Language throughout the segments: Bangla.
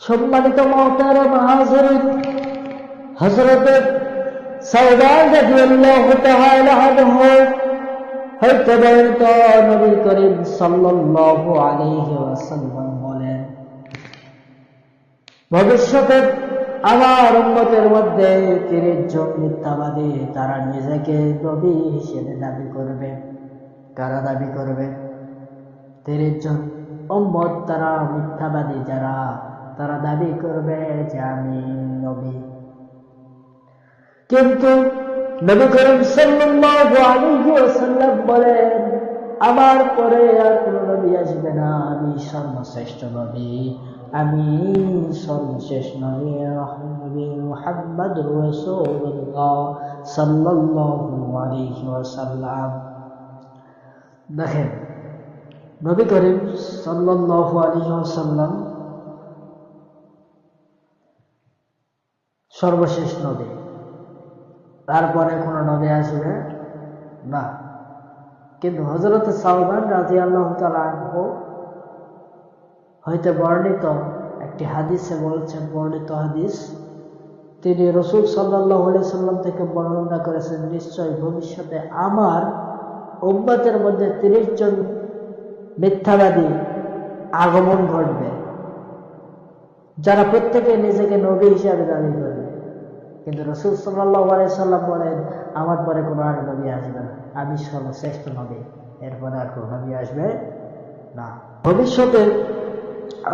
সম্মানিত মুহতারাম হাজিরিন, হযরত সাওবান রাদিয়াল্লাহু তাআলা আনহু হইতে বর্ণিত নবী করিম সাল্লাল্লাহু আলাইহি ওয়াসাল্লাম বলেন, ভবিষ্যতে আমার উম্মতের মধ্যে 30 জন মিথ্যাবাদী, তারা নিজেকে নবী হিসেবে দাবি করবে। কারা দাবি করবে? 30 জন উম্মত, তারা মিথ্যাবাদী যারা, তারা দাবি করবে যে আমি নবী। কিন্তু নবী করিম সাল্লাল্লাহু আলাইহি ওয়াসাল্লাম বলেন, আমার পরে আর কোন নবী আসবে না, আমি সর্বশ্রেষ্ঠ নবী, আমি সর্বশেষ নবী, মুহাম্মাদুর রাসূলুল্লাহ সাল্লাল্লাহু আলাইহি ওয়াসাল্লাম। দেখেন, নবী করিম সাল্লাল্লাহু আলাইহি ওয়াসাল্লাম সর্বশেষ নবী, তারপরে কোন নবী আসবে না। কিন্তু হযরত সাওবান রাদিয়াল্লাহু তাআলা আনহু হইতে বর্ণিত একটি হাদিসে বলছেন, বর্ণিত হাদিস, তিনি রাসূল সাল্লাল্লাহু আলাইহি সাল্লাম থেকে বর্ণনা করেছেন, নিশ্চয় ভবিষ্যতে আমার উম্মতের মধ্যে 30 জন মিথ্যাবাদী আগমন ঘটবে, যারা প্রত্যেকে নিজেকে নবী হিসাবে দাবি করবে। কিন্তু রাসূল সাল্লাল্লাহু আলাইহি সাল্লাম বলেন, আমার পরে কোনো আর নবী আসবে না, আমি সর্বশ্রেষ্ঠ নবী, এরপরে আর কোনো নবী আসবে না। ভবিষ্যতে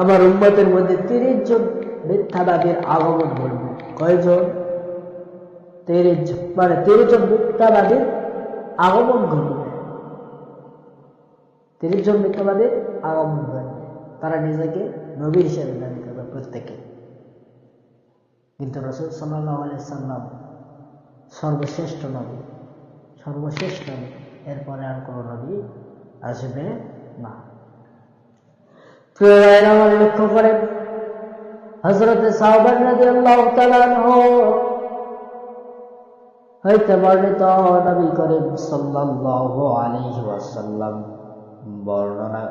আমার উম্মতের মধ্যে 30 জন মিথ্যাবাদীর আগমন ঘটবে। কয়জন? 30 জন, মানে 30 জন মিথ্যাবাদীর আগমন ঘটবে। 30 জন মিথ্যাবাদীর আগমন ঘটবে, তারা নিজেকে নবী হিসেবে দাবি করবে প্রত্যেকে। কিন্তু রাসূল সাল্লাল্লাহু আলাইহি সাল্লাম সর্বশ্রেষ্ঠ নবী, সর্বশেষ নবী, এরপরে আর কোন নবী আসবে না। প্রিয় ভাইরা আমার, লক্ষ্য করেন, হযরত সাওবান রাদিয়াল্লাহু তাআলা আনহু হইতে বর্ণিত নবী করিম সাল্লাল্লাহু আলাইহি ওয়াসাল্লাম বর্ণনা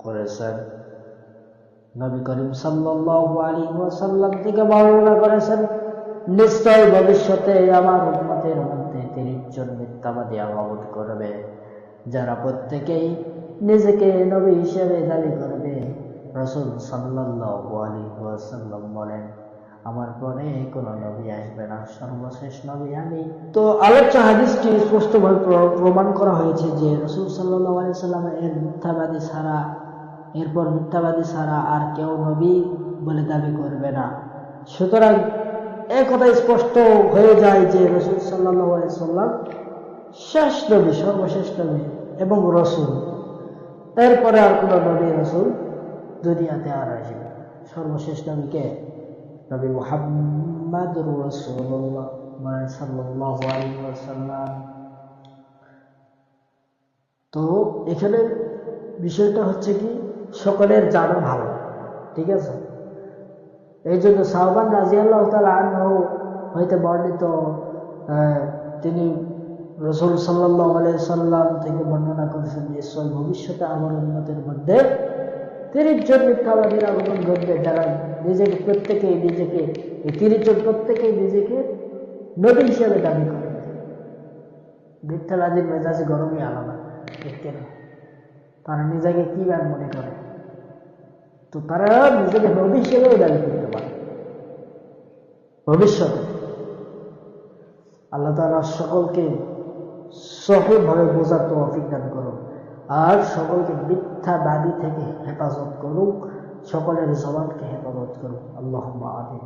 করেছেন, নবী করিম সাল্লাল্লাহু আলাইহি ওয়াসাল্লাম থেকে বর্ণনা করেছেন, নিশ্চয় ভবিষ্যতে আমার উম্মতের মধ্যে 30 জন মিথ্যাবাদী আগমন করবে, যারা প্রত্যেকেই নিজেকে নবী হিসেবে দাবি করবে। রাসূল সাল্লাল্লাহু আলাইহি ওয়াসাল্লাম বলেন, আমার পরে কোনো নবী আসবে না, সর্বশেষ নবী আমি। তো আলোচ্য হাদিসটি স্পষ্টভাবে প্রমাণ করা হয়েছে যে রাসূল সাল্লাল্লাহু আলাইহি ওয়াসাল্লাম এর মিথ্যাবাদী ছাড়া, এরপর মিথ্যাবাদী ছাড়া আর কেউ নবী বলে দাবি করবে না। সুতরাং এই কথা স্পষ্ট হয়ে যায় যে রাসূল সাল্লাল্লাহু আলাইহি ওয়াসাল্লাম শেষ নবী, সর্বশেষ নবী এবং রাসূল। এরপরে আর কোন নবী রাসূল দুনিয়াতে আর আসবে। সর্বশেষ নবীকে নবী মুহাম্মাদুর রাসূলুল্লাহ সাল্লাল্লাহু আলাইহি ওয়াসাল্লাম। তো এখানে বিষয়টা হচ্ছে কি, সকলের জানা ভালো, ঠিক আছে? এই জন্য সাওবান রাদিয়াল্লাহু তাআলা আনহু হইতে বর্ণিত, তিনি রাসূল সাল্লাল্লাহু আলাইহি সাল্লাম থেকে বর্ণনা করেছেন, নিশ্চয় ভবিষ্যতে আমার উম্মতের মধ্যে 30 জন মিথ্যাবাদীর আগমন ঘটবে, যারা নিজেকে প্রত্যেকেই নিজেকে, এই 30 জন প্রত্যেকেই নিজেকে নবী হিসেবে দাবি করবে। মিথ্যাবাদীর মেজাজে গরমই আলাদা, ঠিক না? তারা নিজেকে কি ব্যাগ মনে করে, তো তারা নিজেকে নবী হিসেবেও দাবি করতে পারে ভবিষ্যতে। আল্লাহ তাআলা সকলকে সঠিকভাবে বোঝার তৌফিক দান করুন, আর সকলকে মিথ্যাবাদী থেকে হেফাজত করুক, সকলের জবানকে হেফাজত করুক। আল্লাহুম্মা আমিন।